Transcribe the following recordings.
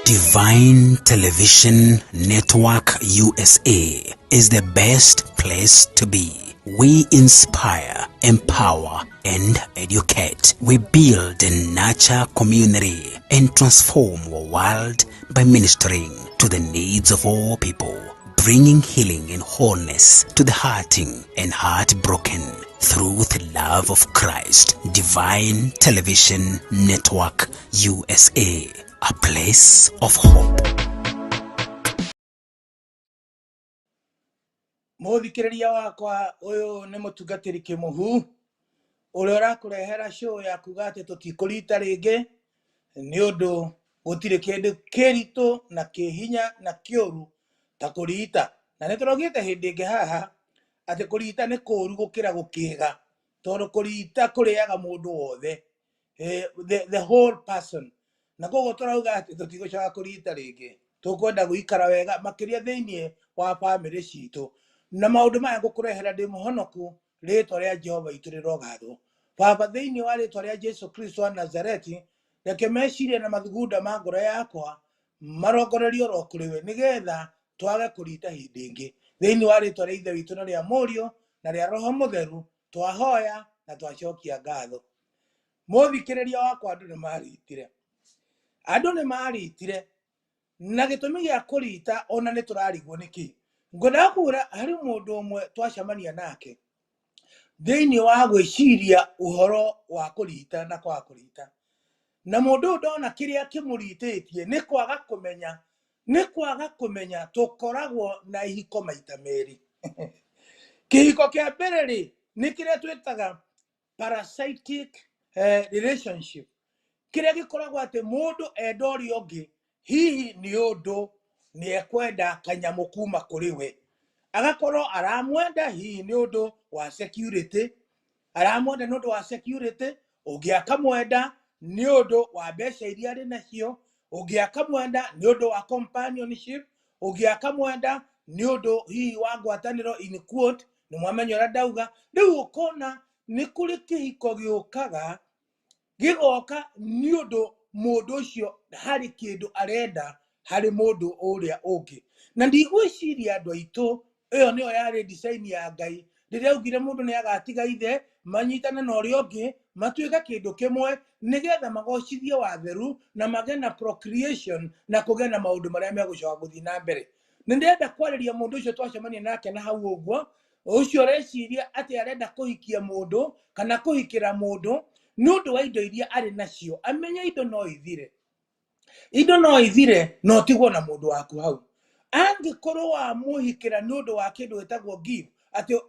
Divine Television Network USA is the best place to be. We inspire, empower, and educate. We build and nurture community and transform our world by ministering to the needs of all people, bringing healing and wholeness to the hurting and heartbroken through the love of Christ. Divine Television Network USA, a place of hope. Muthikiriria wakwa uyu ni mutungatiri kimuhu uria urakurehera show ya kuga ati tutikurita ringi ni undu gutire kindu kiritu na kihinya na kiuru ta kurita na niturogite hindi ingi haha ati kurita ni kuru gukira gukiga tondu kurita kuriaga mundu wothe the whole person na koguo turauga ati tutigucoka kurita ringi tukwenda guikara wega makiria thiini wa family citu na maundu maya ngukurehera ndi muhonoku ritwa ria Jehova itu rirogathwo baba thiini wa ritwa ria Jesu Kristo wa Nazareti reke meciria na mathugunda ma ngoro yakwa marongorerio ro kuriwe nigetha twage kurita hindi ingi thiini wa ritwa ria Ithe witu na ria Murio na ria Roho Mutheru twahoya na twacokia ngatho. Muthikiriria wakwa andu ni maritire na gitumi gia kurita ona ni turarigwo niki ngona kura hari mundu umwe twacamania nake thiini wa gwiciria uhoro wa kurita na kwa kurita na mundu ndona kiria kimurititie ni kwaga kumenya tukoragwo na ihiko maita meri kihiko kia mbere ri ni kiria twitaga parasitic relationship kiria gikoragwo ati mundu enda uria ungi hihi ni undu ni ekwenda kanyamu kuma kuri we agakorwo aramwenda hihi ni undu wa security aramwenda ni undu wa security ungi akamwenda ni undu wa mbeca iria ari nacio ungi akamwenda ni undu wa companionship ungi akamwenda ni undu hihi wa ngwataniro in quote ni mwamenya uria ndauga riu ukona ni kuri kihiko giukaga gigoka ni undu mundu ucio hari kindu arenda hari mundu uria ungi na ndigwiciria andu aitu iyo niyo yari design ya Ngai riria augire mundu ni agatiga ithe manyitane na uria ungi matuika kindu kimwe nigetha magocithie watheru na magena procreation na kugena maundu maria megucoka guthii na mbere nindenda kwariria mundu ucio twacemania nake na hau uguo ucio reciria ati arenda kuhikia mundu kana kuhikira mundu ni undu wa indo iria ari nacio amenya indo no ithire no tigwo na mundu waku hau angikorwo wa muhikira ni undu wa kindu gitagwo give ati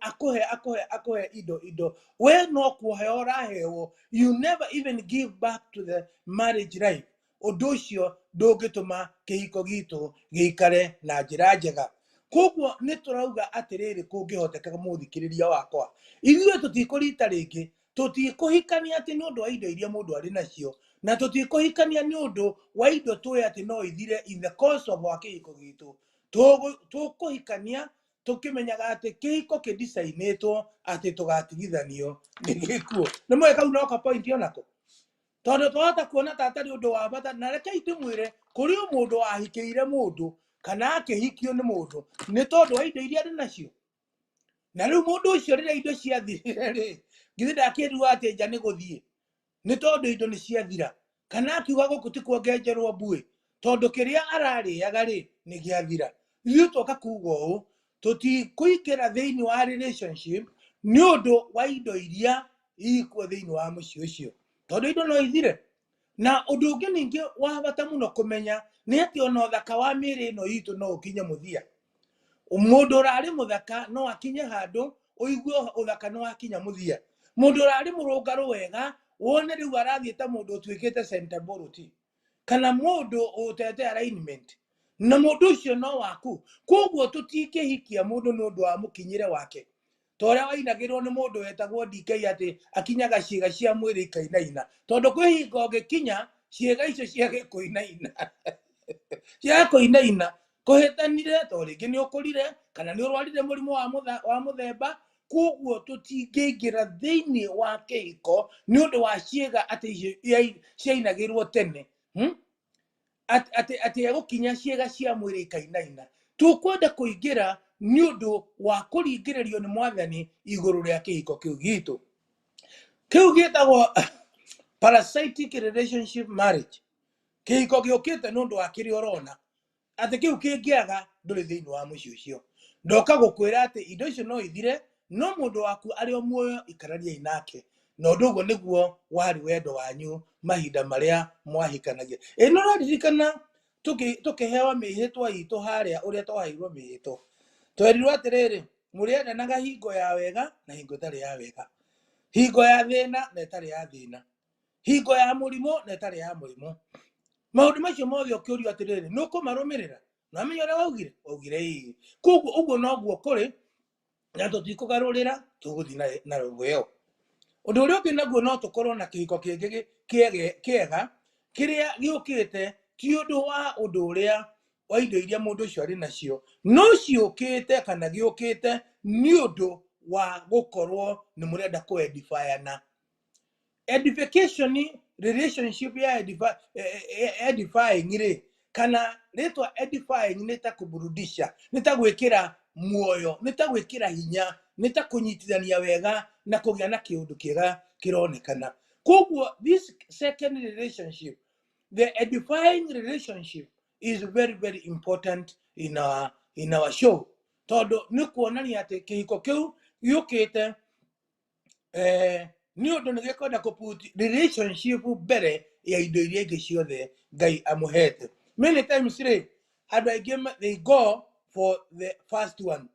akuhe indo we no kuhe orahewo you never even give back to the marriage life undu ucio ndungituma kihiko gitu giikare na njira njega koguo ni turauga atiriri kungihoteka muthikiriria wakwa ithuĩ tutikurita ringi tutikuhikania ati ni undu wa indo iria mundu ari nacio na tutikuhikania ni undu wa indo tuwe ati no ithire in the course of our kihiko gitu tukuhikania tukimenyaga ati kihiko kidisainitwo ati tugatigithanio ni gikuo ni mwe kau no ka point onako tondu twahota kuona tatari undu wa bata na reke itumwire kuri mundu ahikiire mundu kana akihikio ni mundu ni tondu wa indo iria ari nacio na riu mundu ucio riria indo ciathire ri ngithi ndakirua ati nja ni guthie ni tondu indo ni ciathira kana akiuga guku ti kuongenjerwo mbui tondu kiria arariaga ri ni giathira ithuĩ twoka kuga ũũ tutikuingĩra thiini wa relationship ni undu wa indo iria ikuo thiini wa muciĩ ucio tondu indo no ithire na undu ungi ningi wa bata muno kumenya ni ati ona uthaka wa mĩĩrĩ ĩno itu no ukinye muthia mundu urari muthaka no akinye handu uigue uthaka no akinya muthia mundu urari murungaru wega wone riu arathie ta mundu utwikite center boruti kana mundu utete alignment na mundu ucio no waku koguo tutikihikia mundu ni undu wa mukinyire wake toria wainagirwo ni mundu wetagwo DK ati akinyaga ciega cia mwiri ikainaina tondu kwihinga ungikinya ciega icio ciage kuinaina cia kuinaina kuhitanire to ringi ni ukurire kana ni urwarire murimu wa muthemba koguo tutingĩingĩra thĩinĩ wa kĩhiko nĩ ũndũ wa ciĩga atĩ ciainagĩrwo tene. Atĩ egũkinya ciĩga cia mwĩrĩ ikainaina. Tukwenda kũingĩra nĩ ũndũ wa kũringĩrĩrio nĩ Mwathani igũrũ rĩa kĩhiko kĩu gitũ. Kĩu gĩtagwo parasitic relationship marriage. Kĩhiko gĩũkĩte nĩ ũndũ wa kĩrĩa ũrona. Atĩ kĩu kĩngĩaga ndũrĩ thĩinĩ wa mũciĩ ũcio. Ndoka gũkwĩra atĩ indo icio no ithire, no mũndũ waku arĩ o muoyo ikarariai nake. Na ũndũ ũguo nĩguo warĩ wendo wanyu mahinda marĩa mwahikanagia. No ũraririkana tũkĩhewa mĩhĩtwa itũ harĩa ũrĩa twaheirwo mĩhĩtwa. Twerirwo atĩrĩrĩ, mũrĩendanaga hingo ya wega na hingo ĩtarĩ ya wega. Hingo ya thĩna na ĩtarĩ ya thĩna. Hingo ya mũrimũ na ĩtarĩ ya mũrimũ. Maũndũ macio mothe ũkĩũrio atĩrĩrĩ, nĩ ũkũmarũmĩrĩra? Na amenya ũrĩa waugire? Waugire ĩĩ. Koguo ũguo noguo kũrĩ, na tũtikũgarũrĩra, tũgũthiĩ na rũgĩo. Ũndũ ũrĩa ũngĩ naguo no tũkorwo na kĩhiko kĩngĩ kĩega kĩrĩa gĩũkĩte ti ũndũ wa ũndũ ũrĩa wa indo iria mũndũ ũcio arĩ nacio, no ciũkĩte kana gĩũkĩte nĩ ũndũ wa gũkorwo nĩ mũrenda kũ-edifyana. Edification relationship ya edifying rĩ, kana rĩtwa edifying nĩ ta kũburudisha, nĩ ta gwĩkĩra muoyo, nĩ ta gwĩkĩra hinya, nĩ ta kũnyitithania wega na kũgĩa na kĩũndũ kĩega kĩronekana. Koguo this second relationship, the edifying relationship, is very very important in our show. Tondũ nĩ kuonania atĩ kĩhiko kĩu gĩũkĩte nĩ ũndũ nĩ gĩkwenda kũ-put relationship mbere ya indo iria ingĩ ciothe Ngai amũhete. Many times rĩ, andũ aingĩ they go for the first one.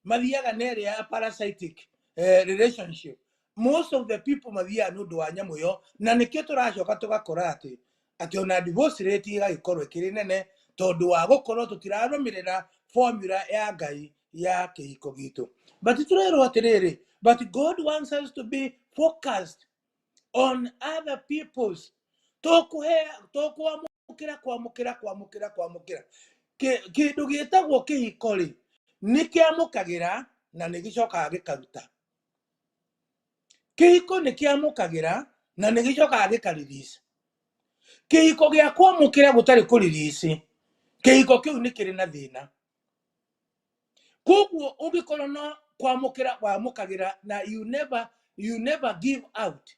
Mathiaga na ĩrĩa ya parasitic relationship. Most of the people mathiaga nĩ ũndũ wa nyamũ ĩyo, na nĩkĩo tũracoka tũgakora atĩ ona divorce rate ĩgagĩkorwo ĩkĩrĩ nene tondũ wa gũkorwo tũtirarũmĩrĩra formula ya Ngai ya kĩhiko gitũ. But tũrerwo atĩrĩrĩ, but God wants us to be focused on other people's. Kwamũkĩra. Kĩndũ gĩtagwo kĩhiko rĩ, nĩ kĩamũkagĩra na nĩ gĩcokaga gĩkaruta. Kĩhiko nĩ kĩamũkagĩra na nĩ gĩcokaga gĩkarelease. Kĩhiko gĩa kwamũkĩra gũtarĩ kũ-release, kĩhiko kĩu nĩ kĩrĩ na thĩna. Koguo ũngĩkorwo no kwamũkĩra wamũkagĩra na you never give out,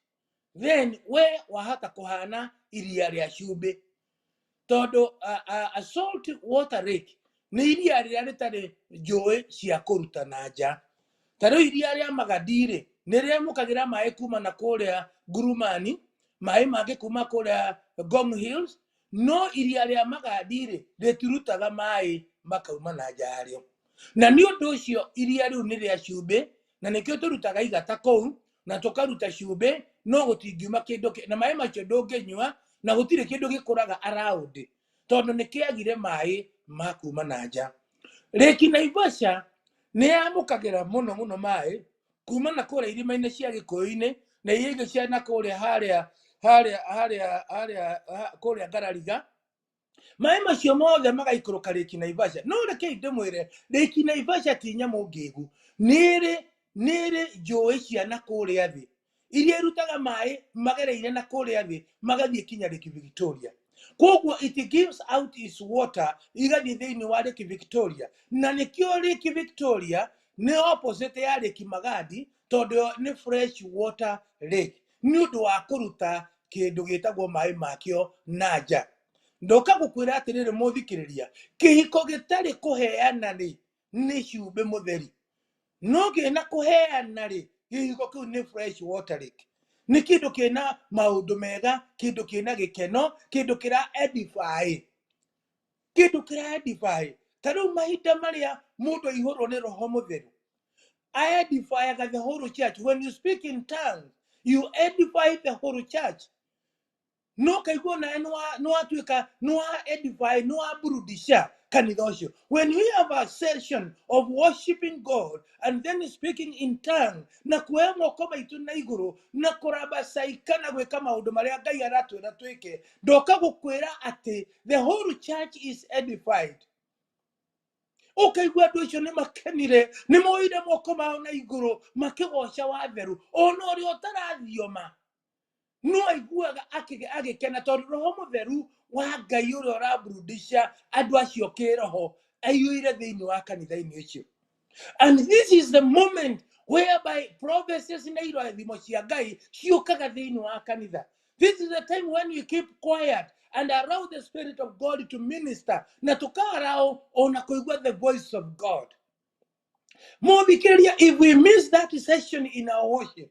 then we wahota kũhana iria rĩa cumbĩ. Tondũ a salt water lake nĩ iria rĩrĩa rĩtarĩ njũĩ cia kũruta na nja. Tarĩu iria rĩa Magadi rĩ, nĩ rĩamũkagĩra maĩ kuma na kũrĩa Ngurumani, maĩ mangĩ kuma kũrĩa Ngong Hills, no iria rĩa Magadi rĩ, rĩtirutaga maĩ makauma na nja yarĩo. Na nĩ ũndũ ũcio iria rĩu nĩ rĩa cumbĩ, na nĩkĩo tũrutaga igata kũu, na tũkaruta cumbĩ, no gũtingiuma kĩndũ, na maĩ macio ndũngĩnyua, na gũtirĩ kĩndũ gĩkũraga around, tondũ nĩ kĩagire maĩ ma kuma na nja. Lake Naivasha nĩ yamũkagĩra mũno maĩ kuma na kũrĩa irima-inĩ cia Gĩkũyũ-inĩ, na iria ingĩ cia na kũrĩa kũrĩa Ngarariga. Maĩ macio mothe magaikũrũka Lake Naivasha. No rekei ndĩmwĩre, Lake Naivasha ti nyamũ ngĩgu, nĩ ĩrĩ njũĩ cia na kũrĩa thĩ iria irutaga maĩ magereire na kũrĩa thĩ magathiĩ kinya Lake Victoria. Koguo it gives out its water igathiĩ thĩinĩ wa Lake Victoria, na nĩkĩo Lake Victoria nĩ opposite ya Lake Magadi, tondũ nĩ fresh water lake, nĩ ũndũ wa kũruta kĩndũ gĩtagwo maĩ makĩo na nja. Ndoka gũkwĩra atĩrĩrĩ mũthikĩrĩria, kĩhiko gĩtarĩ kũheana rĩ nĩ cumbĩ mũtheri, no kĩna kũheana rĩ, kĩhiko kĩu nĩ fresh water lake. Nĩ kĩndũ kĩna maũndũ mega, kĩndũ kĩna gĩkeno, kĩndũ kĩra edify, kĩndũ kĩra edify. Tarĩu mahinda marĩa mũndũ aihũrwo nĩ Roho Mũtheru, edify the whole church. When you speak in tongues, you edify the whole church. No kaigua na no edify, no burudisha kanitha ũcio. When you have a session of worshiping God and then speaking in tongue, na kuoya moko maitũ na igũrũ na kũrabacaika na gwĩka maũndũ marĩa Ngai aratwĩra twĩke, ndoka gũkwĩra atĩ the whole church is edified. ukaigua andu acio ni makenire ni moire moko mao na iguru makigoca watheru ona uria utarathioma no aiguaga agikena tondu roho mutheru wa Ngai uria uraburudisha andu acio kiroho aiyuire thiini wa kanitha-ini ucio. And this is the moment whereby prophecies na irathimo cia Ngai ciukaga thiini wa kanitha. This is the time when you keep quiet and allow the Spirit of God to minister na tukarao ona kuigua the voice of God. Muthikiriria, if we miss that session in our worship,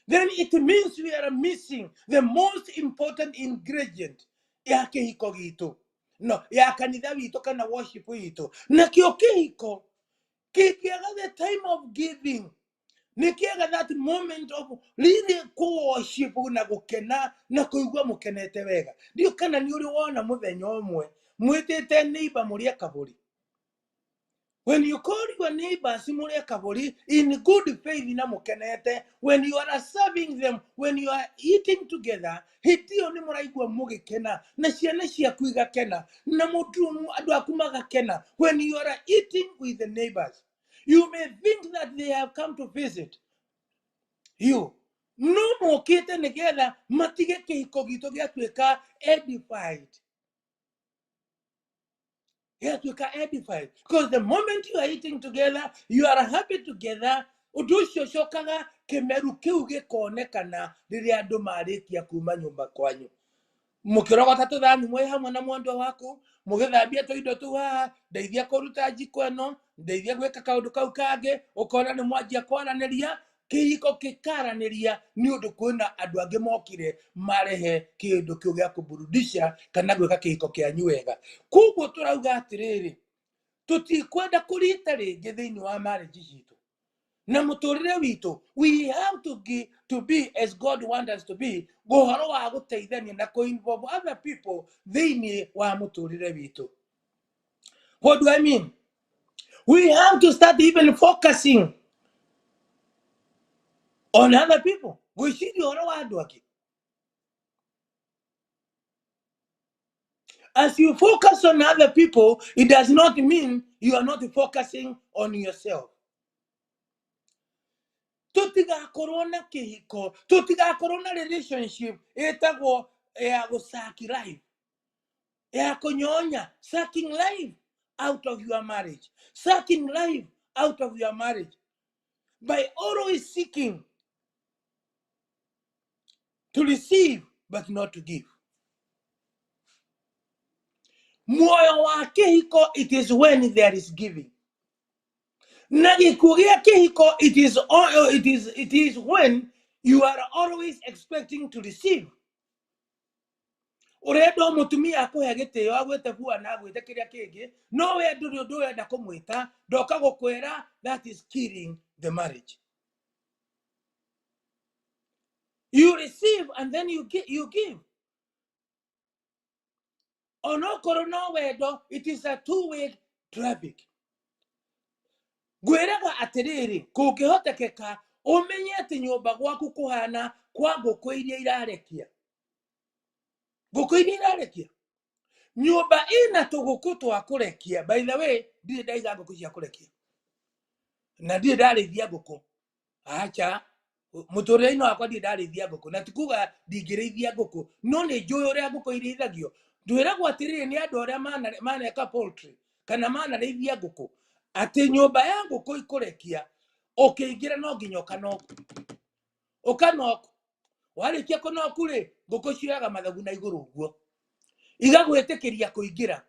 then it means we are missing the most important ingredient ya kihiko gitu. No, ya kanitha wito kana worship wito. Na kio kihiko, kikiaga the time of giving. Nikiaga that moment of really worship na gukena na kuigua mukenete wega. Ndio kana ni uri wona muthenya umwe mwitite neighbor muria kaburi. When you call your neighbors in good faith na mukenete, when you are serving them, when you are eating together, hitio ni muraigua mugikena na ciana ciaku igakena na mutu andu aku magakena. When you are eating with the neighbors, you may think that they have come to visit you. No mokite nigetha matige kihiko gitu giatuika edified. Yes, you can edify. Because the moment you are eating together, you are happy together. Udusho shokaga kemeru kiu gikonekana riria andu marikia kuma nyumba kwanyu. Mukirogota tuthani mwe hamwe na mwendwa waku, mugithambia tuindo tu haha, ndeithia kuruta njiko ino, ndeithia gwika kaundu kau kangi, ukona ni mwanjia kwaraniria, kihiko kikaraniria ni undu kwina andu angi mokire marehe kindu kiu gia kuburudisha kana gwika kihiko kianyu wega. Kuguo turauga atiriri, tutikwenda kurita ringi thiini wa marriage citu na muturire witu. We have to be as God wants us to be. Guhoro wa guteithania na involve other people thiini wa muturire witu. What do I mean? We have to start even focusing on other people. Gwiciria uhoro wa andu angi. As you focus on other people, it does not mean you are not focusing on yourself. Tutigakorwo na kihiko, tutigakorwo na relationship etagwo ya gusaki life, ya kunyonya, sucking life out of your marriage, sucking life out of your marriage by always seeking to receive but not to give. Moyo wa kihiko, it is when there is giving. Na gikuo gia kihiko, it is when you are always expecting to receive. Urendo mutumia akuhe gitio agwete bua na agwete kiria kingi, no we ndu wenda kumwita ndoka gukwira, that is killing the marriage. You receive and then you give. Onokoro no wendo, it is a two-way traffic. Gwiraga atiriri, kungihotekeka umenye ati nyumba gwaku kuhana kwa nguku iria irarekia. Nguku iria irarekia. Nyumba ina tuguku twa kurekia. By the way, ndire ndaiga nguku cia kurekia. Na ndire ndarithia nguku. Acha muturire-ini wakwa ndire ndarithia nguku. Na tikuga ndingirithia nguku. No ni njui uria nguku irithagio. Ndwiragwo atiriri ni andu aria maneka poultry kana manarithia nguku. Ati nyumba ya nguku ikurekia. Ukiingira no nginya ukanoku. Ukanoku. Warikia kunoku ri, nguku cioyaga mathagu na iguru uguo. Igagwitikiria kuingira.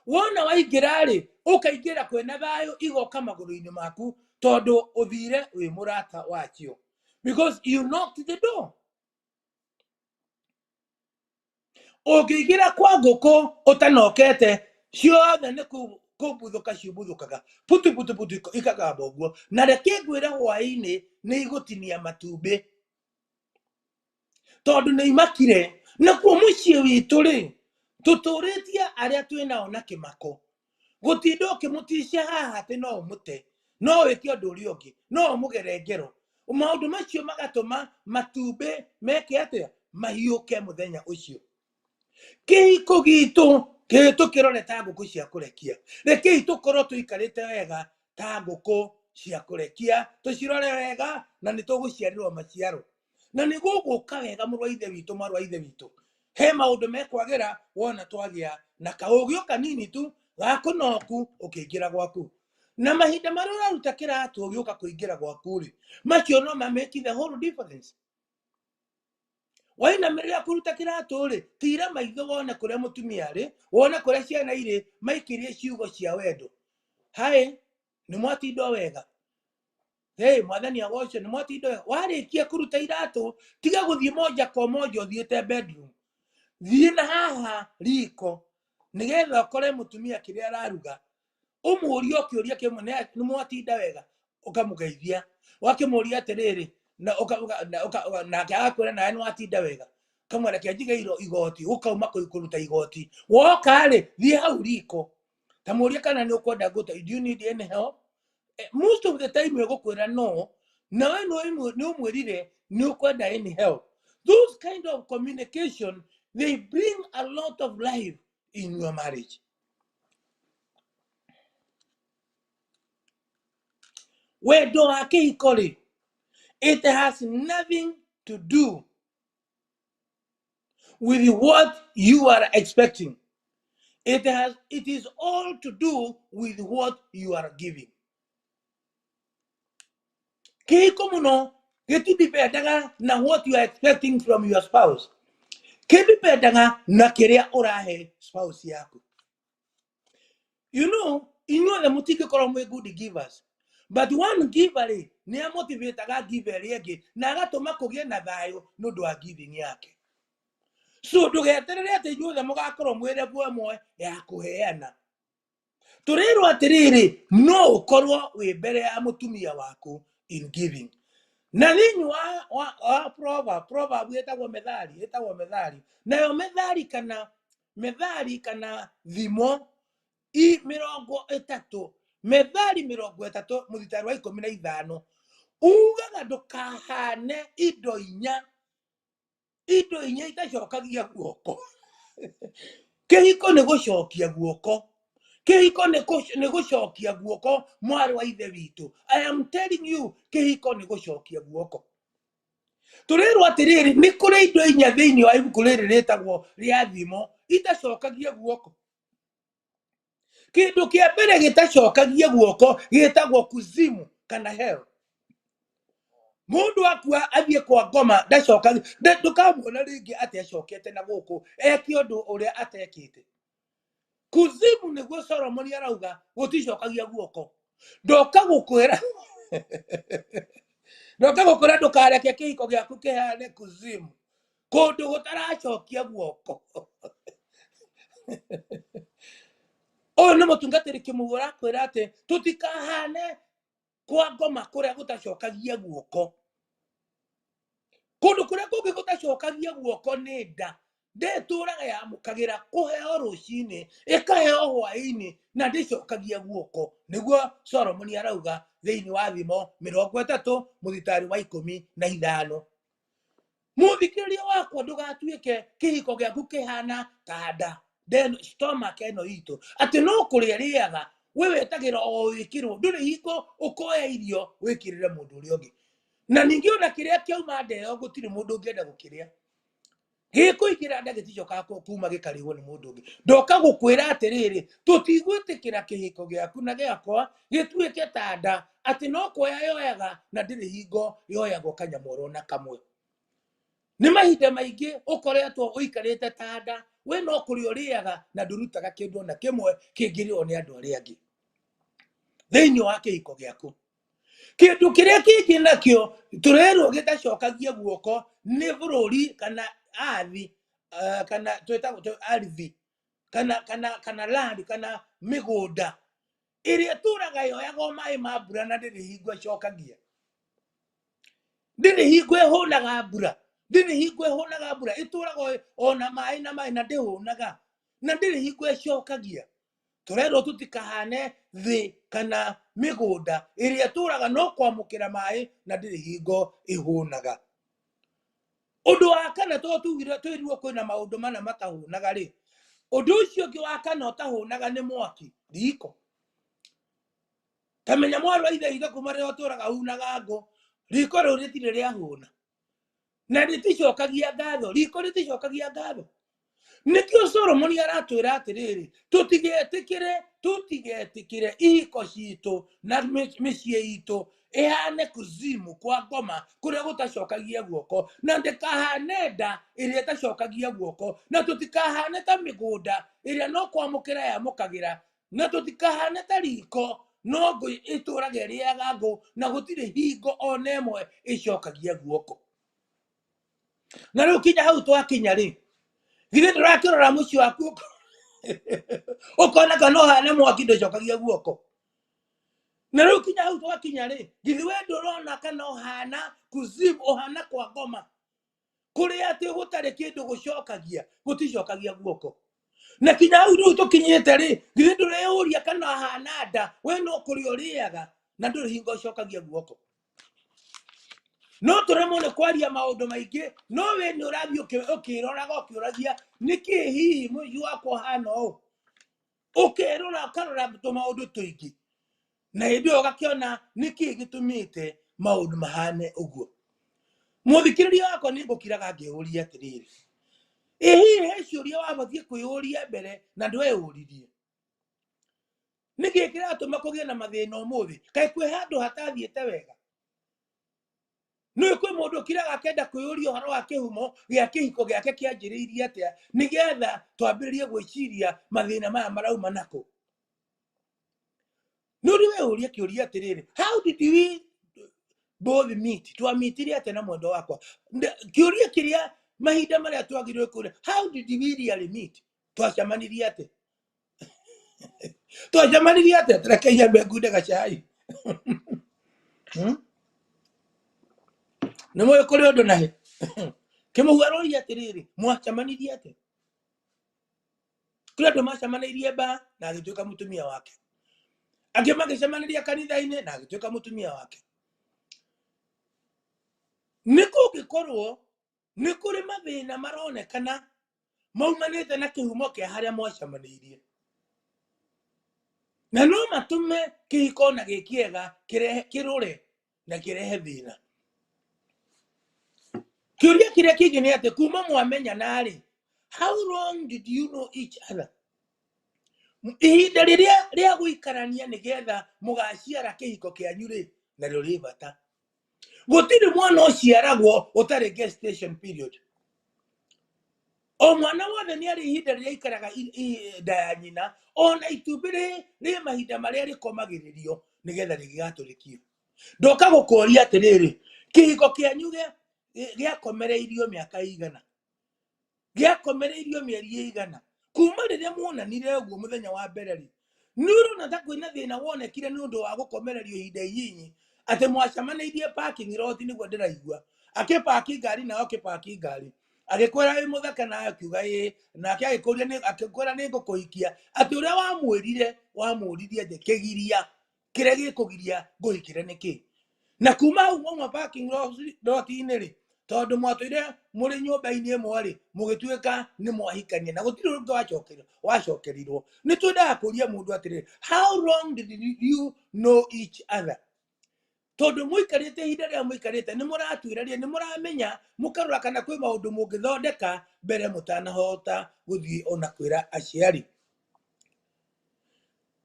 Wona waingira ri, ukaingira kwena thayo igoka maguru-ini maku tondu uthire wi murata wacio. Because you knocked the door. Ukiingira kwa nguku utanokete, ciothe ni kubuthuka ciubuthukaga. Putu ikagamba uguo. Na reke ngwire hwaini ni igutinia matumbi. Tondu ni imakire. Na kuo mucii witu ri, tuturitia aria twinao na kimako. Gutinda ukimuticia haha ati no umute, no wike undu uria ungi, no umugere ngero. Maundu macio magatuma matumbi meke atia mahiuke muthenya ucio. Kihiko gitu ke tukirore ta nguku cia kurekia reke itukoro tuikarite wega ta nguku cia kurekia tucirore wega na nituguciarirwo maciaro na niguguka wega mũrũ wa ithe witũ mwarũ wa ithe witũ he maũndũ mekwagira wona twagia na kaũgĩ kanini tu ga kũnoku ũkĩingĩra gwaku na mahinda marĩa ũraruta kĩratũ ũgĩũka kũingĩra gwaku rĩ macio no make the whole difference. Wainamĩrĩra kũruta kĩratũ rĩ tira maitho wone kũrĩa mũtumia rĩ wone kũrĩa ciana irĩ maikirie ciugo cia wendo hai nĩ mwatindo wega hey mwathani agocio nĩ mwatindo wega warĩkia kũruta iratũ tiga gũthiĩ moja kwa moja ũthiĩte bedroom thiĩ na haha riko nĩgetha ũkore mũtumia kĩrĩa araruga ũmũũrie kĩũria kĩmwe nĩ mwatinda wega ũkamũgeithia wakĩmũũria atĩrĩrĩ nake agakwĩra nawe nĩ watinda wega kamwereke njigeirwo igoti ũkauma kũruta igoti woka rĩ thiĩ hau riko ta mũũrie kana nĩ ũkwenda gũta do you need any help most of the time ũgũkwĩra no nawe nĩ ũmwĩrire nĩ ũkwenda any help. Those kind of communication they bring a lot of life in your marriage. Wendo wa kĩhiko rĩ it has nothing to do with what you are expecting. It is all to do with what you are giving. Kĩhiko mũno gĩtidipendaga na what you are expecting from your spouse. Kĩdipendaga na kĩrĩa ũrahe spouse yaku. You know, inyuothe mũtingĩkorwo mwĩ good givers. But one giver nĩ amotivateaga giver ĩngĩ na agatũma kũgĩe na thayũ nĩ ũndũ wa giving yake. So ndũgeterere atĩ inyuothe mũgakorwo mwĩ level ĩmwe ya kũheana. Tũrerwo atĩrĩrĩ no ũkorwo wĩ mbere ya mũtumia waku in giving. Na thĩinĩ wa proverb ĩtagwo methali. Nayo methali kana thimo methali 30 mũthitari wa 15 ugaga ndũkahane indo inya itacokagia guoko. Kĩhiko nĩ gũcokia guoko. Kĩhiko nĩ gũcokia guoko mwarĩ wa ithe witũ. I am telling you kĩhiko nĩ gũcokia guoko. Tũrerwo atĩrĩrĩ nĩ kũrĩ indo inya thĩinĩ wa ibuku rĩrĩ rĩtagwo rĩa thimo itacokagia guoko. Kĩndũ kĩa mbere gĩtacokagia guoko gĩtagwo kuzimu kana hell. Mũndũ akua athiĩ kwa ngoma ndacokagia ndũkamuona rĩngĩ atĩ acokete na gũkũ eke ũndũ ũrĩa atekĩte. Kuzimu nĩguo Solomon arauga gũticokagia guoko. Ndoka gũkwĩra ndũkareke kĩhiko gĩaku kĩhane kuzimu kũndũ gũtaracokia guoko. Ũyũ nĩ mũtungatĩri kĩmũgũ arakwĩra atĩ tũtikahane kwa ngoma kũrĩa gũtacokagia guoko. Kũndũ kũrĩa kũngĩ gũtacokagia guoko nĩ nda. Ndĩtũraga yamũkagĩra kũheo rũcinĩ ĩkaheo hwaĩ-inĩ na ndĩcokagia guoko. Nĩguo Solomon arauga thĩinĩ wa thimo 30 mũthitari wa 15. Mũthikĩrĩria wakwa ndũgatuĩke kĩhiko gĩaku kĩhana ta nda stomach ĩno itũ atĩ no kũrĩa rĩaga we wetagĩra o wĩkĩrwo ndũrĩ hingo ũkoya irio wĩkĩrĩre mũndũ ũrĩa ũngĩ. Na ningĩ ona kĩrĩa kĩauma ndeo gũtirĩ mũndũ ũngĩenda gũkĩrĩa. Gĩkũingĩra nda gĩticokaga kuma gĩkarĩhwo nĩ mũndũ ũngĩ. Ndoka gũkwĩra atĩrĩrĩ tũtigwĩtĩkĩra kĩhiko gĩaku na gĩakwa gĩtuĩke ta nda atĩ no kuoya yoyaga na ndĩrĩ hingo yoyagwo kanyamũ na kamwe. Nĩ mahinda maingĩ ũkoretwo ũikarĩte ta nda we no kũrĩa ũrĩaga na ndũrutaga kĩndũ ona kĩmwe kĩngĩrĩo nĩ andũ arĩa angĩ thĩinĩ wa kĩhiko gĩaku. Kĩndũ kĩrĩa kĩngĩ nakĩo tũrerwo gĩtacokagia guoko nĩ bũrũri kana athi kana twĩtagwo ardhi kana land kana mĩgũnda ĩrĩa tũraga yoyaga maĩ ma mbura na ndĩrĩ hingo ĩcokagia. Ndĩrĩ hingo ĩhũnaga mbura. Ndĩrĩ hingo ĩhũnaga mbura ĩtũraga ona maĩ na ndĩhũnaga na ndĩrĩ hingo ĩcokagia. Tũrerwo tũtikahane thĩ kana mĩgũnda ĩrĩa tũraga no kwamũkĩra maĩ na ndĩrĩ hingo ĩhũnaga. Ũndũ wa kana twĩrirwo kwĩna maũndũ mana matahũnaga rĩ Ũndũ ũcio ũngĩ wa kana ũtahũnaga nĩ mwaki riko. Tamenya mwarũ ithe ithe kuma rĩrĩa ũtũraga hunaga ngũ, riko rĩu rĩtirĩ rĩahũna na rĩticokagia ngatho, riko rĩticokagia ngatho. Nĩkĩo Solomoni aratwĩra atĩrĩrĩ, tũtigetĩkĩre ihiko citũ na mĩciĩ itũ ihane kuzimu kwa ngoma kũrĩa gũtacokagia guoko, na ndĩkahane nda ĩrĩa ĩtacokagia guoko, na tũtikahane ta mĩgũnda ĩrĩa no kwamũkĩra yamũkagĩra, na tũtikahane ta riko no ngũ ĩtũraga ĩrĩaga ngũ na gũtirĩ hingo ona ĩmwe ĩcokagia guoko. Na rĩu kinya hau twakinya rĩ, githĩ ndũrakĩrora mũciĩ waku ũkona kana ũhane mwaki ndũcokagia guoko. Na rĩu kinya hau twakinya rĩ, githĩ we ndũrona kana ũhana kuzimu, ũhana kwa ngoma kũrĩa atĩ gũtarĩ kĩndũ gũcokagia, gũticokagia guoko. Na kinya hau rĩu tũkinyĩte rĩ, githĩ ndũreyũria kana ũhana nda, we no kũrĩa ũrĩaga na ndũrĩ hingo ũcokagia guoko. No tũremwo nĩ kwaria maũndũ maingĩ, no we nĩ ũrathiĩ ũkĩroraga ũkĩũragia nĩkĩ hihi mũciĩ wakwa ũhana ũũ, ũkerora ũkarora tũmaũndũ tũingĩ, na hĩndĩ ĩyo ũgakĩona nĩkĩ gĩtũmĩte maũndũ mahane ũguo. Mũthikĩrĩria wakwa nĩ ngũkiraga ngĩũria atĩrĩrĩ, ĩ hihi he ciũria wabatiĩ kwĩyũria mbere na ndweyũririe? Nĩkĩ kĩratũma kũgĩe na mathĩna ũmũthĩ? Kaĩ kwĩ handũ hatathiĩte wega? Nĩ kwĩ mũndũ ũkiraga akenda kwĩyũria ũhoro wa kĩhumo gĩa kĩhiko gĩake kĩanjĩrĩirie atĩa, nĩgetha twambĩrĩrie gwĩciria mathĩna maya marauma nakũ. Nũri weyũrie kĩũria atĩrĩrĩ, how did we both meet? Twamitire atĩa na mwendwa wakwa? Kĩũria kĩrĩa mahinda marĩa twagĩrĩirwo kũria, how did we really meet? Twacemanirie atĩa? Twacemanirie atĩa? Reke nyambe ngunde gacai. Nĩ mũĩ kũrĩ ũndũ nahe? Kĩmũhua aroria atĩrĩrĩ, mwacemanirie atĩa? Kũrĩ andũ macemanĩirie mbaa na agĩtuĩka mũtumia wake, angĩ magĩcemanirie kanitha-inĩ na agĩtuĩka mũtumia wake. Nĩ kũngĩkorwo nĩ kũrĩ mathĩna maronekana maumanĩte na kĩhumo kĩa harĩa mwacemanĩirie, na no matũme kĩhiko na gĩ kĩega kĩrũre na kĩrehe thĩna. Kĩũria kĩrĩa kĩngĩ nĩ atĩ kuma mwamenyana rĩ, how long did you know each other? Ihinda rĩrĩa rĩa gũikarania nĩgetha mũgaciara kĩhiko kĩanyu rĩ, na rĩrĩ bata. Gũtirĩ mwana ũciaragwo ũtarĩ gestation period. O mwana wothe nĩ arĩ ihinda rĩrĩa ikaraga nda ya nyina, ona itumbĩ rĩ mahinda marĩa rĩkomagĩrĩrio nĩgetha rĩgĩgatũrĩkio. Ndoka gũkũria atĩrĩrĩ, kĩhiko kĩanyu gĩakomereirio mĩaka igana, gĩakomereirio mĩeri igana, kuma rĩrĩa muonanire ũguo mũthenya wa mbere rĩ, nĩ ũrona ta kwĩna thĩna wonekire nĩ ũndũ wa gũkomererio ihinda inyinyi, atĩ mwacemanĩirie parking lot nĩguo ndĩraigua, akĩpaki ngari nawe ũkĩpaki ngari, agĩkwĩra wĩ mũthaka nawe akiuga ĩĩ, nake agĩkwĩra nĩ ngũkũhikia, atĩ ũrĩa wamũririe kĩgiria kĩrĩa gĩkũgiria ngũhikĩre nĩkĩ. Na kuma hau mwauma parking lot-inĩ rĩ, tondũ mwatũire mũrĩ nyũmba-inĩ ĩmwe rĩ, mũgĩtuĩka nĩ mwahikania na gũtirĩ ũngĩ wacokerirwo. Nĩ twendaga kũria mũndũ atĩrĩrĩ, how long did you know each other? Tondũ mũikarĩte ihinda rĩrĩa mũikarĩte nĩ mũratuĩrania, nĩ mũramenya, mũkarora kana kwĩ maũndũ mũngĩthondeka mbere mũtanahota gũthiĩ ona kwĩra aciari.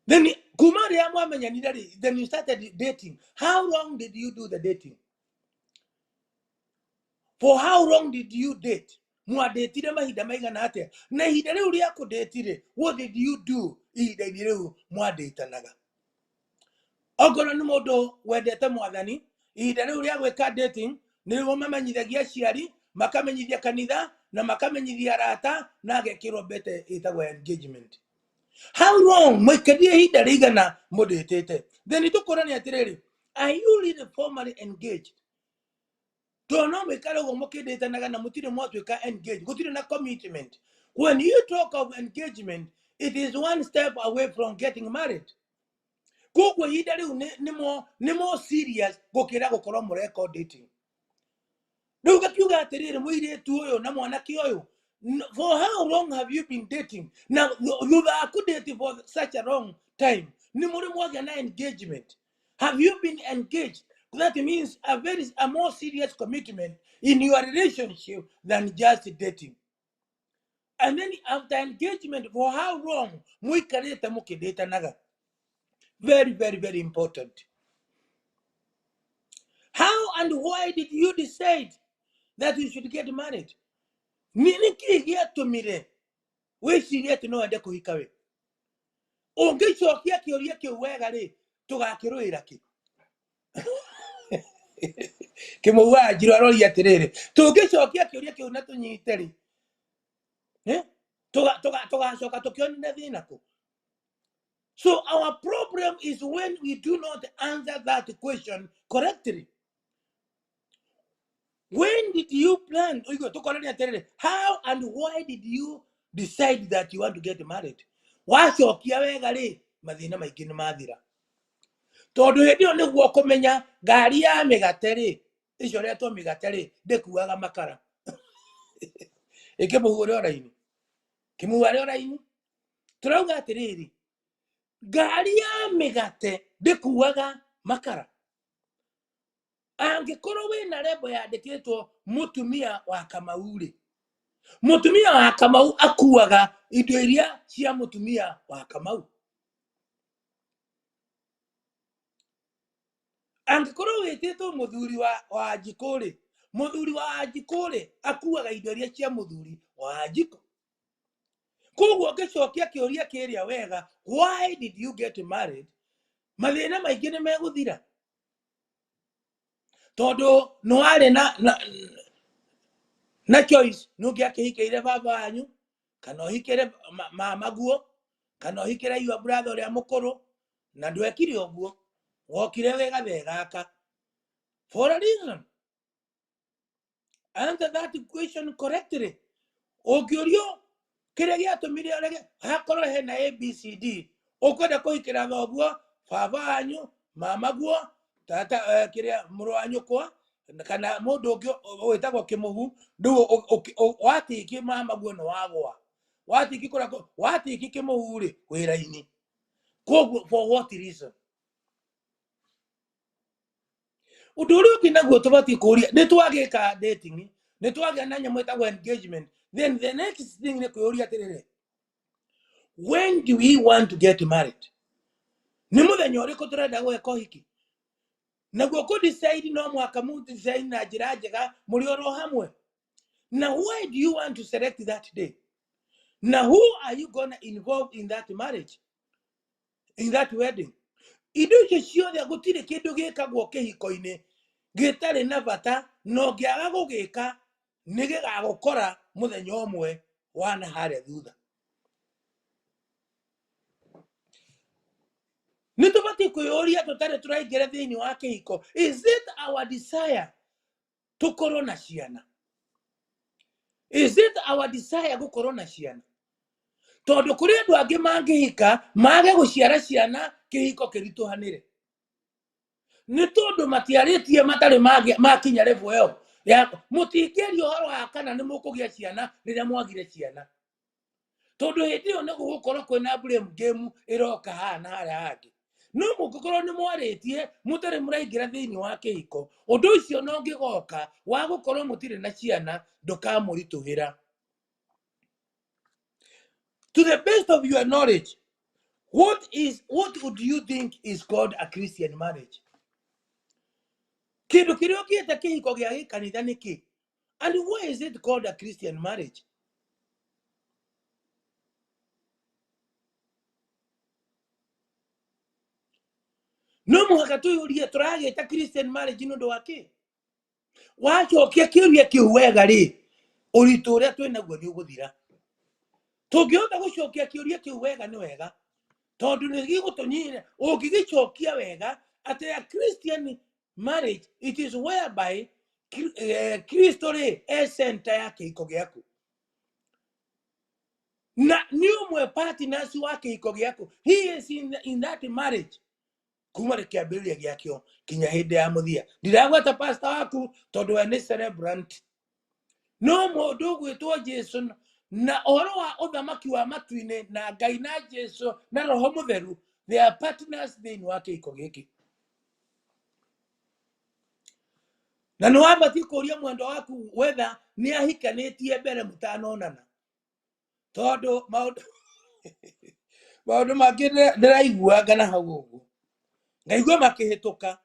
Then kuma rĩrĩa mwamenyanire rĩ, then you started dating. How long did you do the dating? For how long did you date? Mwadetire mahinda maigana atĩa? Na ihinda rĩu rĩa kũdetire, what did you do ihinda-inĩ rĩu mwadetanaga? Okorwo nĩ mũndũ wendete mwathani, ihinda rĩu rĩa gwĩka dating nĩrĩo mamenyithagia aciari, makamenyithia kanitha na makamenyithia arata na agekĩrwo mbete ĩtagwo engagement. How long mwaikarire ihinda rĩigana mũdetete? Then tũkũrania atĩrĩrĩ, are you really formally engaged? Tono mwikare ũguo mũkĩndĩtanaga na mũtirĩ mwatuĩka engaged, gũtirĩ na commitment. When you talk of engagement, it is one step away from getting married. Koguo ihinda rĩu nĩ more serious gũkĩra gũkorwo mũreka dating. Rĩu gakiuga atĩrĩrĩ, mũirĩtu ũyũ na mwanake ũyũ For how long have you been dating? Now, you are dating for such a long time. Nimuri mwage na engagement. Have you been engaged? That means a more serious commitment in your relationship than just dating. And then after engagement, for how long? Muikareta muke data naga. Very, very, very important. How and why did you decide that you should get married? Nini ki here to mire? We should get to know ade kuhikawe. Onge chokia kioria ki wega ri tugakiruira ki. Kimuwa jiro arori atirere. Tuge chokia kioria ki unatunyite ri. Toga shoka tokioni na thina ku. So our problem is when we do not answer that question correctly. When did you plan? How and why did you decide that you want to get married? Wachokia wega ri mathina maingi ni mathira. Tondu hindi yo niguo kumenya ngari ya migate ri icio retwo migate ri ndikuaga makara. Ikimuhure oraini. Kimuhure oraini. Turauga atiriri. Ngari ya migate ndikuaga makara. Angikorwo wina rebo yandikitwo mutumia wa Kamau ri. Mutumia wa Kamau akuaga indo iria cia mutumia wa Kamau. Angikorwo wititwo muthuri wa Njikuri, muthuri wa Njikuri akuaga indo iria cia muthuri wa Njiko. Koguo ngicokia kioria kiria wega, why did you get married? Mathina maingi ni meguthira. Tondu no ari na choice nungiakihikeire baba wanyu kana uhikire mama guo kana uhikire your brother uria mukuru na ndwekire oguo wokire wega thegaka for a reason. Answer that question correctly. Ogiorio kire giatumire orege hakorwo hena ABCD ukwenda kuhikira thoguo baba wanyu mama guo tata kire muru wanyu kwa kana mundu ungi witagwo kimuhu ndu watiki mama guo no wagwa watiki kura watiki kimuhu ri wira-ini. Koguo for what reason? Undu uria ungi naguo tubati kuria ni twagika dating ni twagia na nyamu itagwo engagement. Then the next thing ni kuria atiriri, when do we want to get married? Ni muthenya uriku turenda gweka uhiki naguo ku decide no mwaka mu decide na njira njega muri oro hamwe. Now why do you want to select that day? Now who are you gonna involve in that marriage, in that wedding? Indo icio ciothe gutire kindu gikagwo kihiko-ini gitari na bata no ngiaga gugika ni gigagukora muthenya umwe wana haria thutha. Nitubati kuyoria tutare turaingira thiini wa kihiko. Is it our desire to korona ciana? Is it our desire gukorwo na ciana? Tondu kuri andu angi mangihika mage guciara ciana kihiko kirituhanire. Ni tondu matiaritie matari makinya level yo ya mutingerio horo wa kana ni mukugia ciana riria mwagire ciana. Tondu hindi yo nigu gukorwo kwina blame game iroka hana haria hangi. No mugukorwo ni mwaritie mutari muraingira thiini wa kihiko undu ucio no ngigoka wa gukorwo mutire na ciana ndukamurituhira. To the best of your knowledge, what would you think is called a Christian marriage? Kindu kiria ukieta kihiko gia gikanitha niki? And why is it called a Christian marriage? No muhaka tuyurie turagita Christian marriage nundu waki. Wachokia kiuria kiu wega ri uritu uria twinaguo ni uguthira. Tungihota gucokia kiuria kiu wega ni wega tondu ni gigutunyire ungigicokia wega at a Christian marriage it is whereby Kristo ri center ya kihiko giaku na ni umwe partners wa kihiko giaku. He is in that marriage kuma rikiambiriria giakio kinya hindi ya muthia. Ndiragweta pastor waku tondu we ni celebrant no mundu gwitwo Jesu na oro wa uthamaki wa matu-ini na Ngai na Jesu na roho mutheru, they are partners thini wa kiiko giki. Na no abati kuria mwendo waku whether ni ahikanitie mbere mutanonana, tondu maundu mangi ndiraigua ngana hau uguo ngaigua makihituka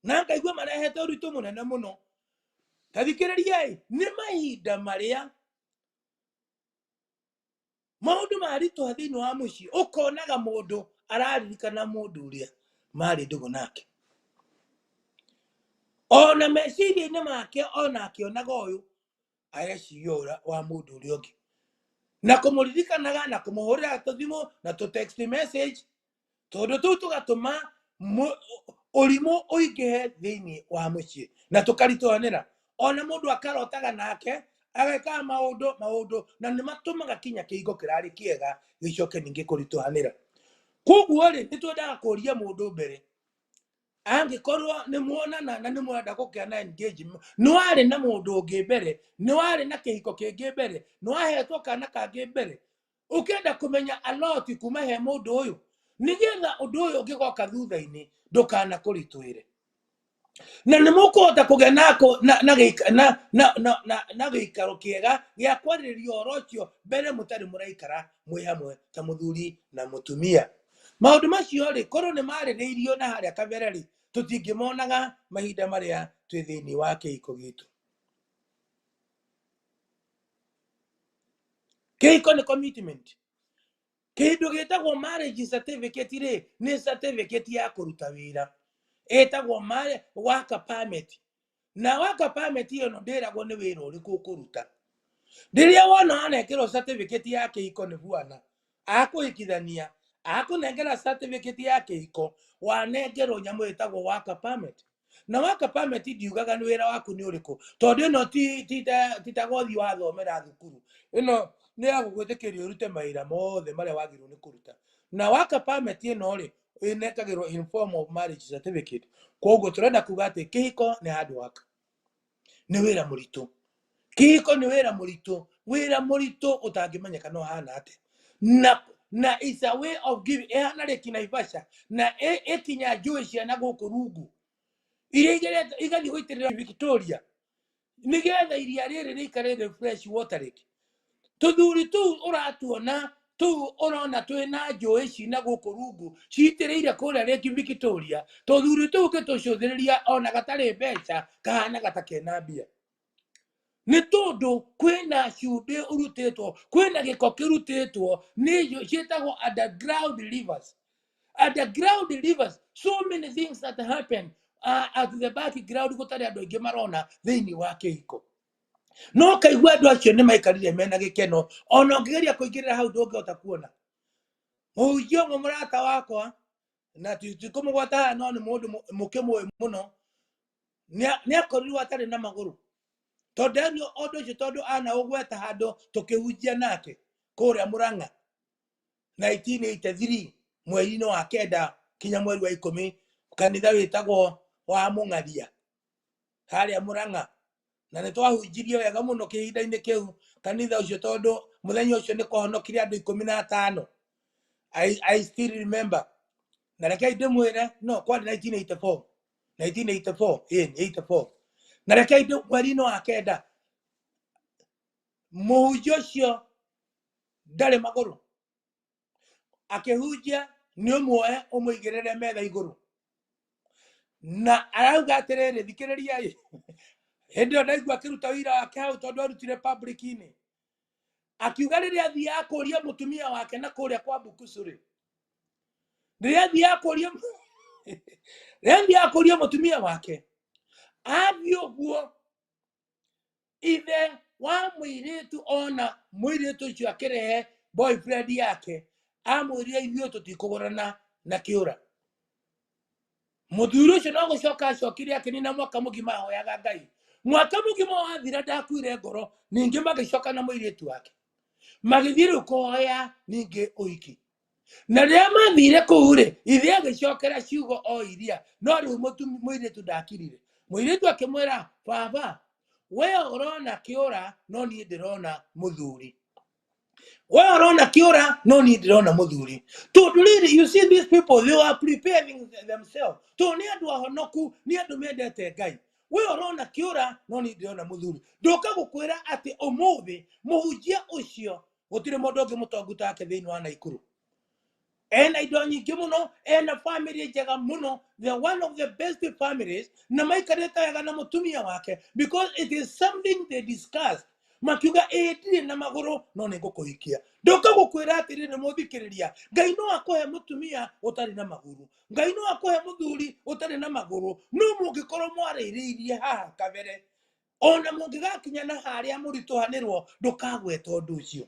na ngaigua marehete uritu munene muno. Tathikiriria ni mahinda maria maundu maritwa thini wa mucii ukonaga mundu araririkana mundu uria mari ndugu nake, ona meciria-ini make ona akionaga uyu areciria wa mundu uria ungi na kumuririkanaga na kumuhurira tuthimu na tu text message, tondu tu tugatuma urimu uingihe thini wa mucii na tukaritwanira. Ona mundu akarotaga nake ageka maundu na ni matumaga kinya kiingo kirari kiega gicoke ningi kuritwanira. Koguo ri nitwendaga kuria mundu mbere angikorwo ni muonana na ni mwenda gukiana engagement, ni wari na mundu ungi mbere, ni wari na kihiko kingi mbere, ni wahetwo kana kangi mbere, ukienda kumenya a lot kuma he mundu uyu, nigetha undu uyu ungigoka thutha-ini ndukana kuritwire. Na ni mukuhota kugia na giikaro kiega gia kwaririria oro ucio mbere mutari muraikara mwi hamwe ta muthuri na mutumia. Maundu macio ri korwo ni maririirio na haria kabere ri tutingimonaga mahinda maria twi thini wa kiiko gitu. Kiiko ni commitment. Kindu gitagwo marriage certificate ri ni certificate ya kuruta wira, etagwo work permit, na work permit iyo no ndiragwo ni wira uriku kuruta. Riria wona anekirwo certificate ya kiiko ni bwana akuhikithania akunengera certificate ya kiiko wanengerwo nyamu etagwo work permit. Na work permit ndiugaga ni wira waku ni uriku, tondu ino titagothi wathomera thukuru, ino ni ya gugwitikiria urute mawira mothe maria wagirwo ni kuruta. Na work permit ino ri inekagirwo in form of marriage certificate. Koguo turenda kuga ati kiiko ni hard work, ni wira muritu. Kiiko ni wira muritu utangimenyeka no hana ati na it's a way of giving. Ehana reki Naivasha na ekinya njui ciana guku rungu iria igathi gwitirira Victoria nigetha iria riri rikare refresh water lake. Tuthuri tu uratuona tu urona twina njui cina guku rungu ciitiriire kuria reki Victoria, tuthuri tu gitucuthiriria ona gatari mbeca kahana gatakena mbia. Ni tondu kwina ciumbi urutitwo, kwina giko kirutitwo ni cietagwo underground rivers. Underground rivers, so many things that happen at the background gutari andu aingi marona thini wa kiiko. No kaigua andu acio ni maikarire mena gikeno, ona ungigeria kuingirira hau ndungihota kuona. Muhunjia umwe murata wakwa na tikumugwata no ni mundu mukimwe muno ni akorirwo atari na maguru, tondu undu ucio tondu ana ugweta handu tukihunjia nake kuria Murang'a 1983 mweri-ini wa kenda kinya mweri wa 10 kanitha witagwo wa Mung'aria haria Murang'a, na ni twahunjirie wega muno kihinda-ini kiu kanitha ucio tondu muthenya ucio ni kwahonokirie andu 15. I still remember. Na rekei ndimwire no kwari 1984 84. Na rekei mweri-ini wa kenda muhunjia ucio ndari maguru akihunjia ni umwe umuigirire metha iguru na arauga atiriri thikiriria hindi yo ndaigua akiruta wira wake hau tondu arutire public-ini akiuga riria athia akuria mutumia wake na kuria kwa Bukusuri, riria athia akuria mutumia wake athi uguo ithe wa muiritu ona muiritu ucio akirehe boyfriend yake amwiria ithio tutikugurana na kiura. Muthuri ucio no gucoka acokire akinina mwaka mugima ahoyaga Ngai. Mwaka mugima wathira ndakuire ngoro, ningi magicoka na muiritu wake magithire kuhoya ningi uiki. Na riria mathire kuu ri ithe agicokera ciugo o iria no riu muiritu ndakirire. Muiritu akimwira baba we urona kiora no ni ndirona muthuri. We urona kiora no ni ndirona muthuri. To really, you see these people, they are preparing themselves. To ni andu ahonoku, ni andu mendete Ngai. We urona kiora no ni ndirona muthuri. Ndoka gukwira ati umuthi muhunjia ucio gutire mundu ungi mutongu take thiini wa Naikuru. Ena indo nyingĩ mũno, ena family njega mũno. They're one of the best families. Na maikarĩte wega na mũtumia wake because it is something they discussed. Makiuga ndirĩ na magũrũ no nĩ ngũkũhikia. Ndoka gũkwĩra atĩrĩrĩ mũthikĩrĩria, Ngai no akũhe mũtumia ũtarĩ na magũrũ, Ngai no akũhe mũthuri ũtarĩ na magũrũ, no mũngĩkorwo mwarĩrĩirie haha kabere, ona mũngĩgakinya na harĩa mũritũhanĩrwo ndũkagweta ũndũ ũcio.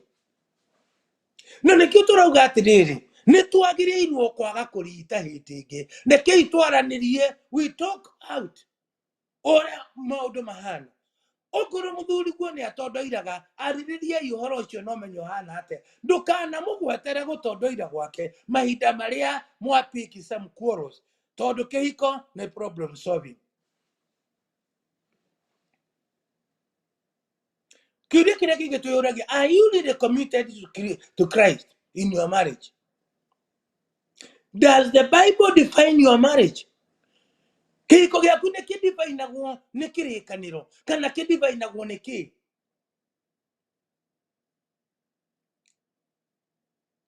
Na nĩkĩo tũrauga atĩrĩrĩ, nĩ twagĩrĩirwo kwaga kũrita hĩndĩ ĩngĩ. Rekei twaranĩrie, we talk out ũrĩa maũndũ mahana. Okorwo mũthuri guo nĩ atondoiraga, arĩrĩriai ũhoro ũcio na ũmenye ũhana atĩa. Ndũkanamũgwetere gũtondoira gwake mahinda marĩa mwapiki some quarrels, tondũ kĩhiko nĩ problem solving. Kĩũria kĩrĩa kĩngĩtũyũragia, are you really committed to Christ in your marriage? Does the Bible define your marriage? Kĩhiko gĩaku nĩ kĩdivainagwo nĩ kĩrĩkanĩro kana kĩdivainagwo nĩ kĩ?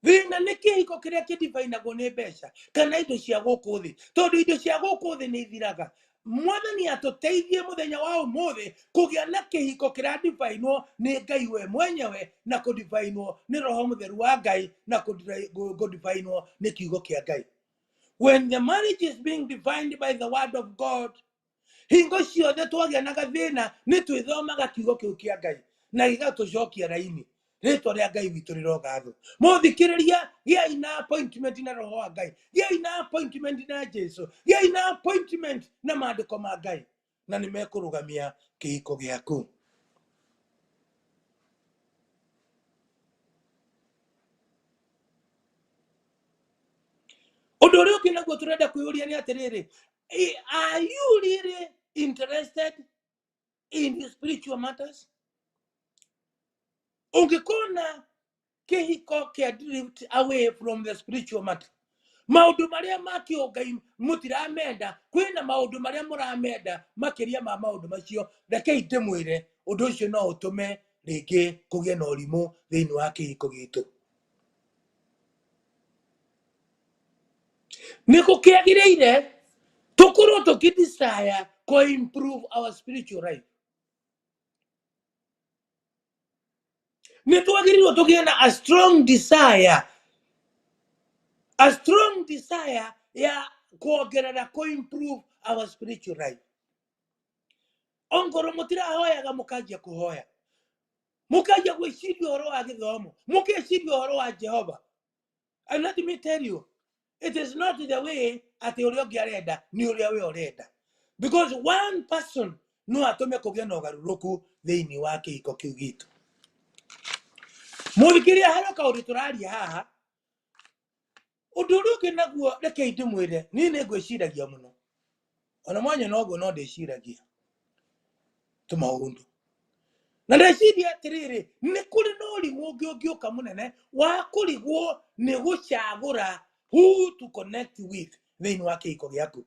Thĩna nĩ kĩhiko kĩrĩa kĩdivainagwo nĩ mbeca kana indo cia gũkũ thĩ, tondũ indo cia gũkũ thĩ nĩ ithiraga. Mwathani atũteithie mũthenya wa ũmũthĩ kũgĩa na kĩhiko kĩradivainwo nĩ Ngai we mwenyewe na kũdivainwo nĩ Roho Mũtheru wa Ngai na kũdivainwo nĩ kiugo kĩa Ngai. When the marriage is being defined by the word of God, hingo ciothe twagĩa na gathĩna nĩ twĩthomaga kiugo kĩu kĩa Ngai na gĩgatũcokia raini. Rĩtwa rĩa Ngai witũ rĩrogathwo. Mũthikĩrĩria, gĩai na appointment na Roho wa Ngai, gĩai na appointment na Jesũ, gĩai na appointment na maandĩko ma Ngai, na nĩ mekũrũgamia kĩhiko gĩaku. Ũndũ ũrĩa ũngĩ naguo tũrenda kwĩyũria nĩ atĩrĩrĩ, are you really interested in spiritual matters? Ungĩkona kĩhiko kĩa drift away from the spiritual matter, maũndũ marĩa ma kĩũngai mũtiramenda, kwĩna maũndũ marĩa mũramenda makĩria ma maũndũ macio, rekei ndĩmwĩre ũndũ ũcio no ũtũme rĩngĩ kũgĩe na ũrimũ thĩinĩ wa kĩhiko gitũ. Nĩ gũkĩagĩrĩire tũkorwo tũkĩdesire kũ improve our spiritual life. Nĩ twagĩrĩirwo tũgĩe na a strong desire ya kuongerera kũ improve our spiritual life. Ongorwo mũtirahoyaga mũkanjia kũhoya, mũkanjia gwĩciria ũhoro wa gĩthomo, mũkeciria ũhoro wa Jehova. And let me tell you, it is not the way atĩ ũrĩa ũngĩ arenda nĩ ũrĩa we ũrenda, because one person no atũme kũgĩe na ũgarũrũku thĩinĩ wa kĩhiko kĩu gitũ. Mũthikĩrĩria, harĩ kaũndũ tũraria haha, ũndũ ũrĩa ũngĩ naguo rekei ndĩmwĩre, niĩ nĩ ngwĩciragia mũno, ona mwanya noguo no ndĩciragia tũmaũndũ. Na ndeciria atĩrĩrĩ, nĩ kũrĩ na ũrimũ ũngĩ ũngĩũka mũnene wa kũrigwo nĩ gũcagũra who to connect with thĩinĩ wa kĩhiko gĩaku.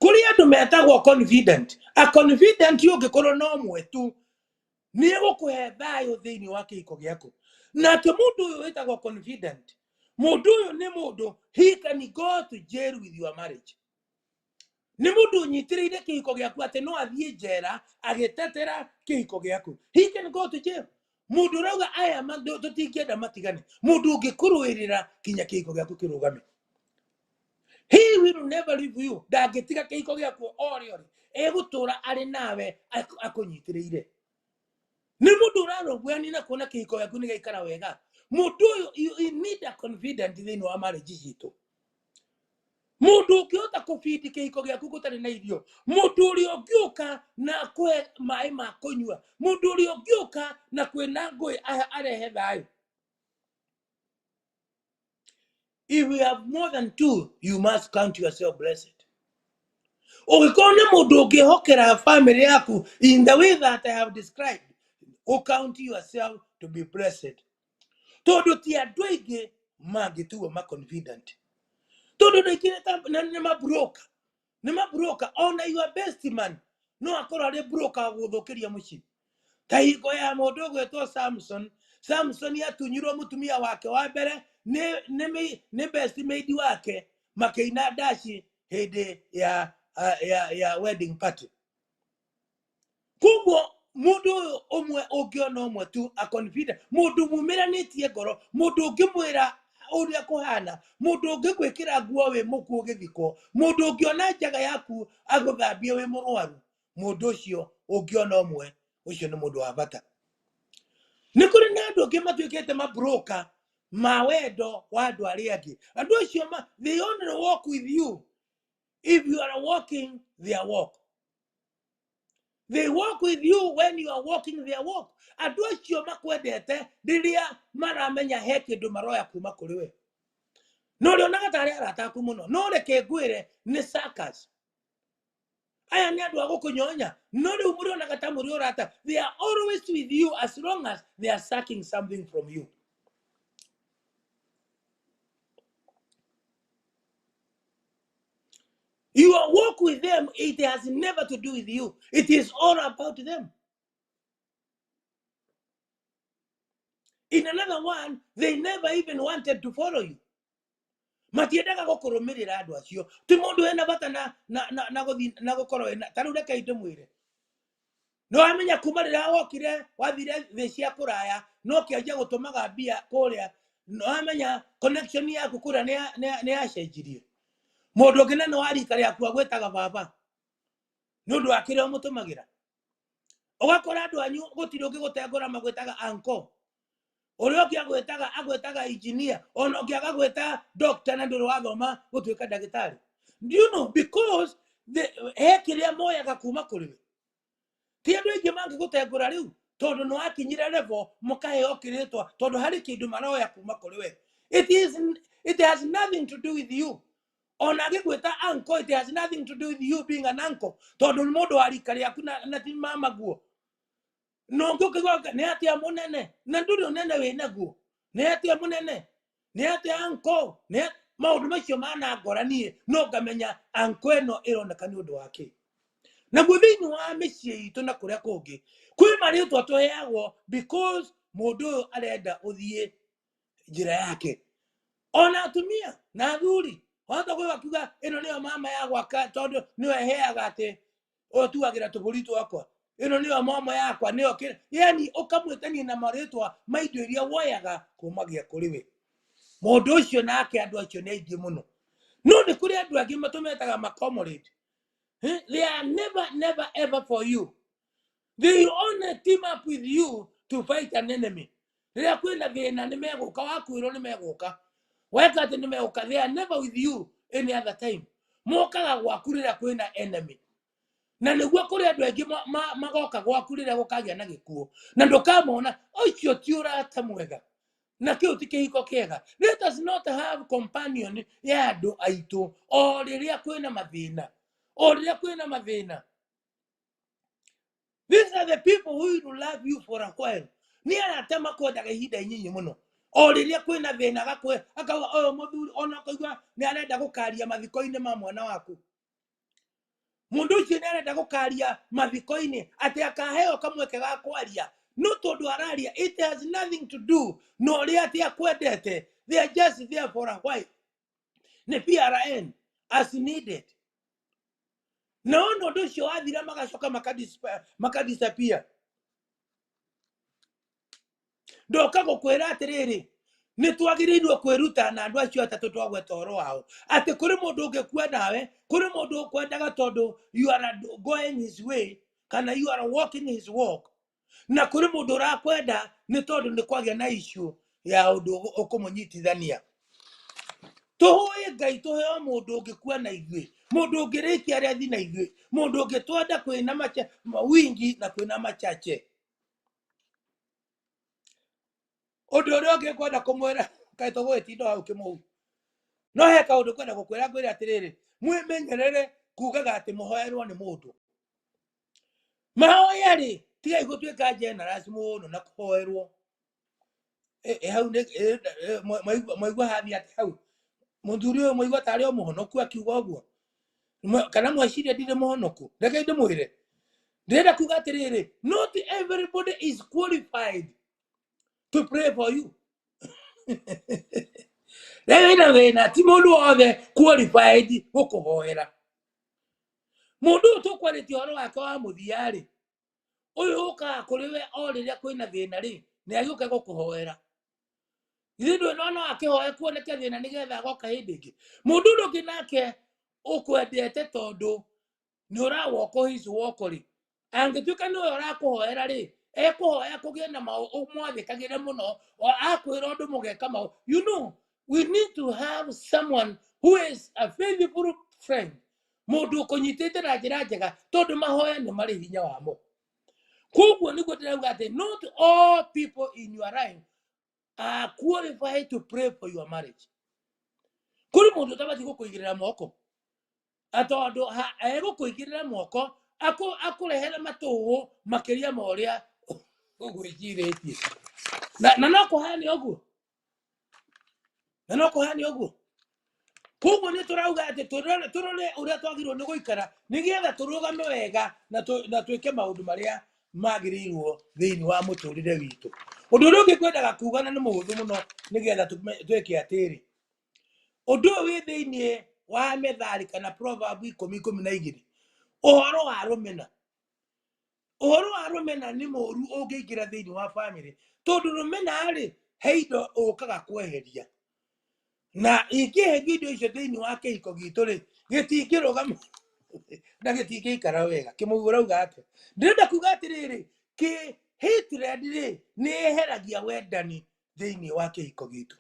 Kũrĩ andũ metagwo confident. A confident ũngĩkorwo no ũmwe tu nĩ egũkũhe thayũ thĩinĩ wa kĩhiko gĩaku. Na atĩ mũndũ ũyũ wĩtagwo confident, mũndũ ũyũ nĩ mũndũ, he can go to jail with your marriage. Nĩ mũndũ ũnyitĩrĩire kĩhiko gĩaku atĩ no athiĩ njera agĩtetera kĩhiko gĩaku. He can go to jail. Mũndũ ũrauga aya tũtingĩenda matigane, mũndũ ũngĩkũrũĩrĩra kinya kĩhiko gĩaku kĩrũgame. He will never leave you. Ndangĩtiga kĩhiko gĩaku o rĩothe, egũtũũra arĩ nawe akũnyitĩrĩire. Nĩ mũndũ ũrarũmbũyani na kuona kĩhiko gĩaku nĩ gĩaikara wega. Mũndũ ũyũ, you need a confident thĩinĩ wa marriage citũ. Mũndũ ũngĩhota kũbindi kĩhiko gĩaku gũtarĩ na irio, mũndũ ũrĩa ũngĩũka na akũhe maĩ ma kũnyua, mũndũ ũrĩa ũngĩũka na kwĩna ngũĩ arehe thayũ. If you have more than two, you must count yourself blessed. Ugikona mundu ungihokera family yaku in the way that I have described, count yourself to be blessed. Todo ti andu aingi mangituo ma confident. Todo ni ma broker. Ni ma broker. Ona your best man. No akorwo ari broker guthukiria muci. Taiko ya mundu gwetwo Samson. Samson yatunyirwo mutumia wake wa mbere ni best maid wake makeina dashi hede ya wedding party. Kugo mundu omwe ungiona omwe tu a confident mundu mumiranetie ngoro mundu ungimwira uria kuhana mundu ungigwikira nguo wi muku ugithiko mundu ungiona njaga yaku aguthambia wi murwaru mundu ucio ungiona omwe ucio ni mundu wa bata. Ni kuri na andu angi matuikite ma broker ma wendo wa andu aria angi andu acio they only walk with you if you are walking their walk. They walk with you when you are walking their walk. Andu acio makwendete riria maramenya he kindu maroya kuma kuri we. No rionaga tari arataku muno no reke ngwire ni suckers. Aya ni andu agukunyonya no riu murionaga ta muri urata. They are always with you as long as they are sucking something from you. Your walk with them, it has never to do with you. It is all about them. In another one, they never even wanted to follow you. Matiendaga gukurumirira andu acio ti mundu ena bata na gukorwo tariu reke ndimwire no amenya kuma rira wokire wathire thi cia kuraya no kianjia gutumaga mbia kuria no amenya connection yaku kuria ni yacenjirie mundu ngina no arika riaku agwetaga baba nundu akire umutumagira ugakora andu anyu gutiri ungigutengura magwetaga anko uria ungi agwetaga engineer ona ungi agagweta doctor na nduru wathoma gutuika ndagitari. Do you know because he kiria moyaga kuma kuri we ti andu aingi mangigutengura riu tondu no akinyire level mukaheo kiritwa tondu hari kindu maroya kuma kuri we. It has nothing to do with you. Ona agigweta uncle, it has nothing to do with you being an uncle tondu mundu arika riaku na ti mama guo no ngokigoka ne atia munene na nduri unene we naguo ne atia munene ne atia uncle ne maundu macio mana ngoranie no ngamenya uncle eno ironeka ni undu wake na guthini wa micii itu na kuria kungi kwi mari twa tuheagwo because mundu arenda uthie njira yake. Ona atumia na athuri wata kwi wakiuga ino niyo mama ya gwaka tondu niwe heaga ati otuagira tuburi twakwa ino niyo mama yakwa niyo yani ukamwetania na maritwa maindo iria woyaga kumagia kuri we mundu ucio nake andu acio ni aingi muno no ni kuri andu angi matumetaga macomrade. They are never ever for you. They only team up with you to fight an enemy. Riria kwina thina ni meguka wakwirwo ni meguka weka ati ni meguka. They are never with you any other time. Mokaga gwaku riria kwina enemy na niguo kuri andu aingi magoka gwaku riria gukagia na gikuo na ndukamona ucio ti urata mwega na kiu ti kihiko kiega. Let us not have companion ya andu aitu o riria kwina mathina o riria kwina mathina. These are the people who will love you for a while. Ni arata makwendaga ihinda inyinyi muno o riria kwina thina gakwe akawa muthuri ona kaigua ni arenda gukaria mathiko-ini ma mwana waku. Mundu ucio ni arenda gukaria mathiko-ini ati akaheo kamweke ga kwaria no tondu araria. It has nothing to do no ria ati akwendete. They are just there for a while. Ni PRN as needed. No undu ucio wathira magacoka makadisappear. Ndoka gukwira atiriri ni twagirirwo kwiruta na andu acio atatu twagweta oro wao ati kuri mundu ungikua nawe kuri mundu ukwendaga tondu you are going his way kana you are walking his walk na kuri mundu urakwenda ni tondu ni kwagia na issue ya undu ukumunyitithania. Tuhoye Ngai tuheo mundu ungikua na ithui mundu ungirikia aria thi na ithui mundu ungitwenda kwina wingi na kwina machache. Undu uria ungikwenda kumwira kai tugwitinda hau kimou no he kaundu kwenda gukwira ngwire atiriri mwimenyerere kugaga ati muhoerwo ni mundu mahoya ri tiga igutwika generous muno na kuhoerwo hau ni maigua hathi ati hau muthuri uyu maigua tari o muhonoku akiuga uguo kana mweciria ndire muhonoku reke ndimwire ndirenda kuga atiriri not everybody is qualified to pray for you rĩu ina thĩna ti mũndũ wothe qualified gũkũhoera mũndũ ũyũ tũkwarĩtie ũhoro wake wa mũthia-rĩ ũyũ ũkaga kũrĩ we o rĩrĩa kwĩna thĩna-rĩ nĩ agĩũke gũkũhoera ithuĩ ndũĩ no akĩhoe kuoneke thĩna nĩgetha agoka hĩndĩ ĩngĩ mũndũ ũrĩa ũngĩ nake ũkwendete tondũ nĩ ũrawoko his woko-rĩ angĩtuĩka nĩwe ũrakũhoera-rĩ ekũhoya kũgĩe na mwathĩkagĩre mũno akwĩra ũndũ mũgeka maũ you know we need to have someone who is a faithful friend mũndũ ũkũnyitĩte na njĩra njega tondũ mahoya nĩ marĩ hinya wamo koguo nĩguo ndĩrauga atĩ not all people in your life are qualified to pray for your marriage kũrĩ mũndũ ũtabatiĩ gũkũigĩrĩra moko atondũ egũkũigĩrĩra moko akũrehere matũhũ makĩria ma ũrĩa ũgwĩcirĩtie na no kũhane ũguo na no kũhane ũguo koguo nĩ tũrauga atĩ tũrore ũrĩa twagĩrĩirwo nĩ gũikara nĩgetha tũrũgame wega na twĩke maũndũ marĩa magĩrĩirwo thĩinĩ wa mũtũrĩre witũ ũndũ ũrĩa ũngĩ kwendaga kuga na nĩ mũhũthũ mũno nĩgetha twĩke atĩrĩ ũndũ ũyũ wĩ thĩinĩ wa Methali kana Proverb 10:12 ũhoro wa rũmena nĩ mũru ũngĩingĩra thĩinĩ wa family tondũ rũmena-rĩ he indo ũkaga kweheria na ingĩheria indo icio thĩinĩ wa kĩhiko gitũ-rĩ gĩtingĩrũgama na gĩtingĩikara wega kĩmũgũ ũrauga atĩa ndĩrenda kuga atĩrĩrĩ hatred-rĩ nĩ yeheragia wendani thĩinĩ wa kĩhiko gitũ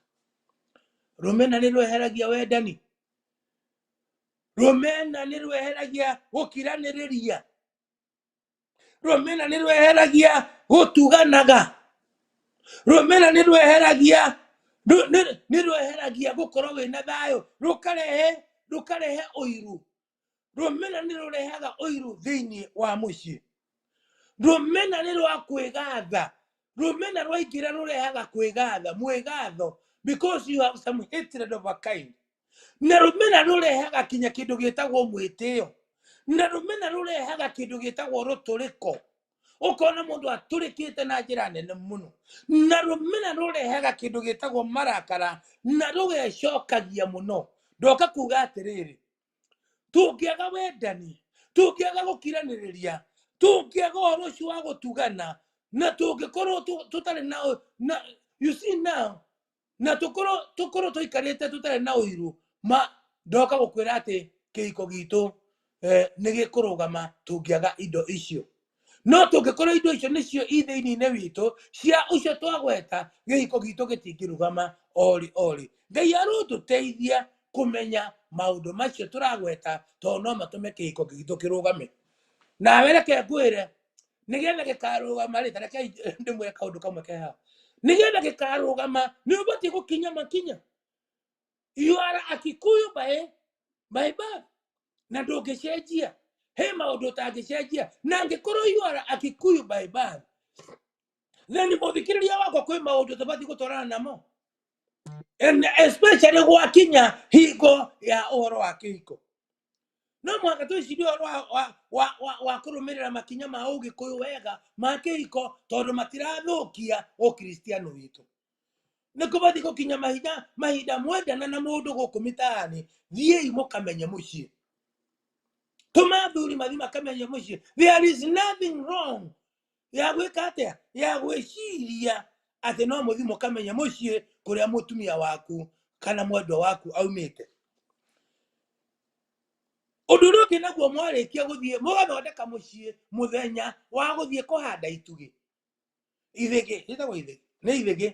rũmena nĩ rweheragia wendani rũmena nĩ rweheragia gũkiranĩrĩria rũmena nĩ rweheragia gũtuganaga rũmena nĩ rweheragia gũkorwo wĩna thayũ rũkarehe ũiru rũmena nĩ rũrehaga ũiru thĩinĩ wa mũciĩ rũmena nĩ rwa kwĩgatha rũmena rwaingĩra rũrehaga kwĩgatha mwĩgatho because you have some hatred of a kind na rũmena rũrehaga kinya kĩndũ gĩtagwo mwĩtĩo na rũmena rũrehaga kĩndũ gĩtagwo rũtũrĩko ũkona mũndũ atũrĩkĩte na njĩra nene mũno na rũmena rũrehaga kĩndũ gĩtagwo marakara na rũgecokagia mũno ndoka kuga atĩrĩrĩ tũngĩaga wendani tũngĩaga gũkiranĩrĩria tũngĩaga ũhoro ũcio wa gũtugana na tũngĩkorwo tũtarĩ na you see now na tũkorwo tũikarĩte tũtarĩ na ũiru ndoka gũkwĩra atĩ kĩhiko gitũ nĩ gĩkũrũgama tũngĩaga indo icio no tũngĩkorwo indo icio nĩcio thĩinĩ witũ cia ũcio twagweta gĩhiko gitũ gĩtingĩrũgama ori Ngai arotũteithia kũmenya maũndũ macio tũragweta tondũ no matũme kĩhiko gitũ kĩrũgame nawe reke ngwĩre nĩgetha gĩkarũgama-rĩ ta reke ndĩmwĩre kaũndũ kamwe ke haha nĩgetha gĩkarũgama nĩ ũbatiĩ gũkinya makinya you are a Kikuyu by birth na ndũngĩcenjia he maũndũ ũtangĩcenjia na angĩkorwo you are a Kikuyu by birth then mũthikĩrĩria wakwa kwĩ maũndũ tũbatiĩ gũtwarana namo and especially gwakinya hingo ya ũhoro wa kĩhiko no mũhaka twĩcirie ũhoro wa kũrũmĩrĩra makinya ma ũgĩkũyũ wega ma kĩhiko tondũ matirathũkia ũkristiano witũ nĩ kũbatiĩ gũkinya mahinda mwendana na mũndũ gũkũ mĩtaani thiĩi mũkamenye mũciĩ tũma athuri mathi makamenye mũciĩ there is nothing wrong ya gwĩka atĩa ya gwĩciria atĩ no mũthi mũkamenye mũciĩ kũrĩa mũtumia waku kana mwendwa waku aumĩte ũndũ ũrĩa ũngĩ naguo mwarĩkia gũthiĩ mũgathondeka mũciĩ mũthenya wa gũthiĩ kũhanda itugĩ ithĩgĩ ĩtagwo ithĩgĩ nĩ ithĩgĩ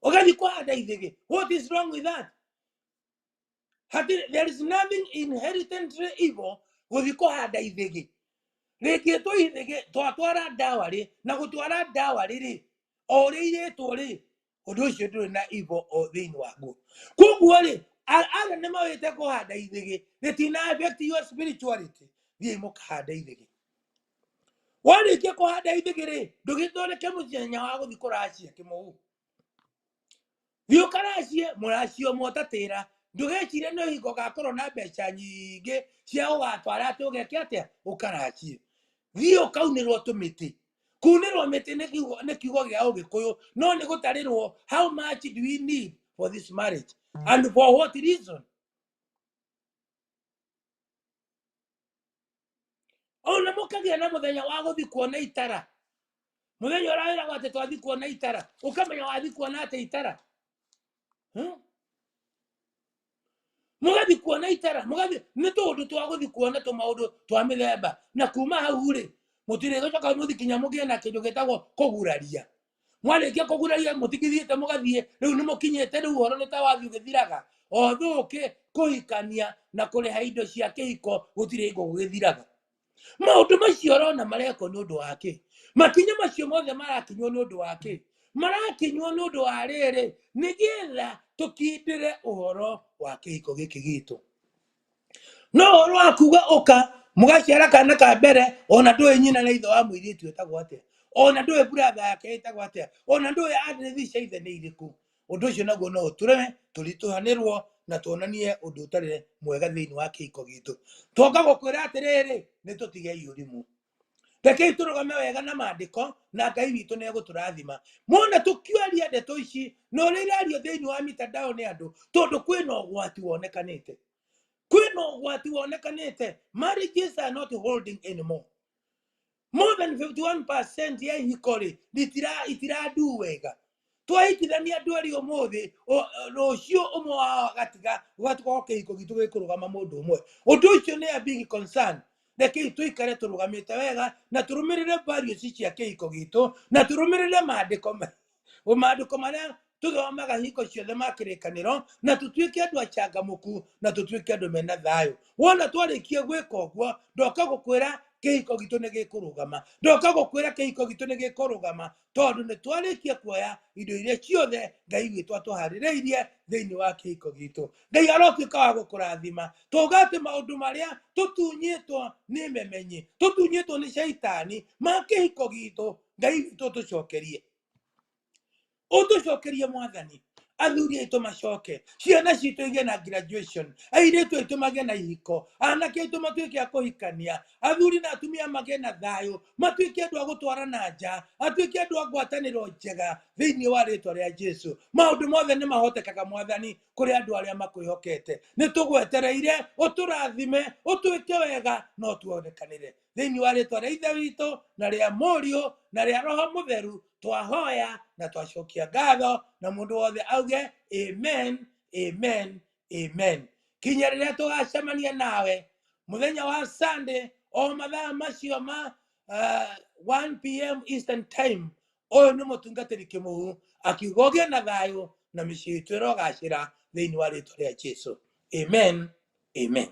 ũgathiĩ kũhanda ithĩgĩ what is wrong with that there is nothing inherently evil gũthiĩ kũhanda ithĩgĩ rĩngĩ ithĩgĩ twatwara ndawa-rĩ na gũtwara ndawa-rĩ o ũrĩa irĩtwo-rĩ ũndũ ũcio ndũrĩ na evil thĩinĩ waguo koguo-rĩ ala nä mawä kå handa ithigä rä tina affect your spirituality thiä må kahanda ithigä warä kia kå handa ithigä rä ndå gä thondeke må thenya wa gå thiä kå racia kä må thiä å karacie må racio motatä ra ndå gecire no hingo gakorwo na mbeca nyingä cia gå gatwara atä å geke atä å karacie thiä å kaunä rwo tå mä tä kunä rwo mä tä nä kiugo gä a å gä kå yå no nä gå tarä rwo how much do we need for this marriage and for what reason ona må kagä na må thenya wa gå thiä kuona itara må thenya å rawä ragwo atä twathiä kuona itara å kamenya wathiä kuona atä itara må gathiä kuona itara nä tå ndå twa gå thiä kuona tå maå ndå twa mä themba na kuma hau rä må tirä gå coka må thiä kinya må gä na kä ndå gä tagwo kå guraria mwarä kia kå guraria må tigithiä te må gathiä rä u nä må kinyä te rä u å horo nä ta wathiä å gä thiraga o thå kä kå hikania na kå rä ha indo cia kä hiko gå tirä hingo gå gä thiraga maundu macio orona mareko nä å ndå wa kä makinya macio mothe marakinywo nä å ndå wa kä marakinywo nä å ndå wa rä rä nä getha tå kindä re å horo wa kä hiko gä kä gitå no å horo wa kuga å ka må gaciara kana ka mbere ona ndå ä nyina na ithe wa må irä tu ätagwo atä ona ndå ä buratha yake ätagwo atä ona ndå ä adrethi cia ithe nä irä kå å ndå å cio naguo no å tå reme tå ritå hanä rwo na tuonanie å ndå å tarä mwega thä inä wa kä hiko gitå twoka gå kwä ra atä rä rä nä tå tigei å rimå rekei tå rå game wega na mandä ko na ngai witå nä egå tå rathima mona tå kioria ndeto ici na å rä irario thä inä wa mitandao nä andå tondå kwä na å gwati wonekanä te kwä na å gwati wonekanä te marriages are not holding anymore more than 51% ya ihiko rä itirandu wega twahikithania andå erä å må thä rå cio å mwe wao gatiga gatukorwo kä hiko gitå gä kå rå gama må ndå å mwe å ndå å cio nä a big concern rekei tå ikare tå rå gamä te wega na tå rå mä rä re values cia kä hiko gitå na tå rå mä rä re mandä ko marä a tå thomaga hiko ciothe makä rä kanä ro na tå tuä ke andå achangamå ku na tå tuä ke andå mena thayå wona twarä kie gwä ka å guo ndoka gå kwä ra kä hiko gitå nä gä kå rå gama ndoka gå kwä ra kä hiko gitå nä gä kå rå gama tondå nä twarä kie kuoya indo iria ciothe ngai witå atåharä rä irie thä inä wa kä hiko gitå ngai arotuä ka wa gå kå rathima tåga atä maå ndå marä a tå tunyä two nä memenyi tå tunyä two nä caitani ma kä hiko gitå ngai witå tå cokerie å tå cokerie mwathani athuri aitå macoke ciana citå igä na graduation airä tu aitå magä na ihiko anake aitå matuä ke a kå hikania athuri na atumia magä na thayå matuä ke andå a gå twarana nja atuä ke andå a ngwatanä ro njega thä inä wa rä twa rä a jesu maå ndå mothe nä mahotekaga mwathani kå rä andå arä a makwä hokete nä tå gwetereire å tå rathime å twä ke wega no tuonekanä re thä inä wa rä twa rä a ithe witå na rä a må riå na rä a roho må theru twahoya na twacokia ngatho na må ndå wothe auge amen amen amen kinya rä rä a tå gacemania nawe må thenya wa Sunday o mathaa macio ma 1 p.m. Eastern time å yå nä må tungatä ri kä må hu akiuga å gä na thayå na mä ciä itå ä rogacä ra thä inä wa rä twa rä a jesu amen amen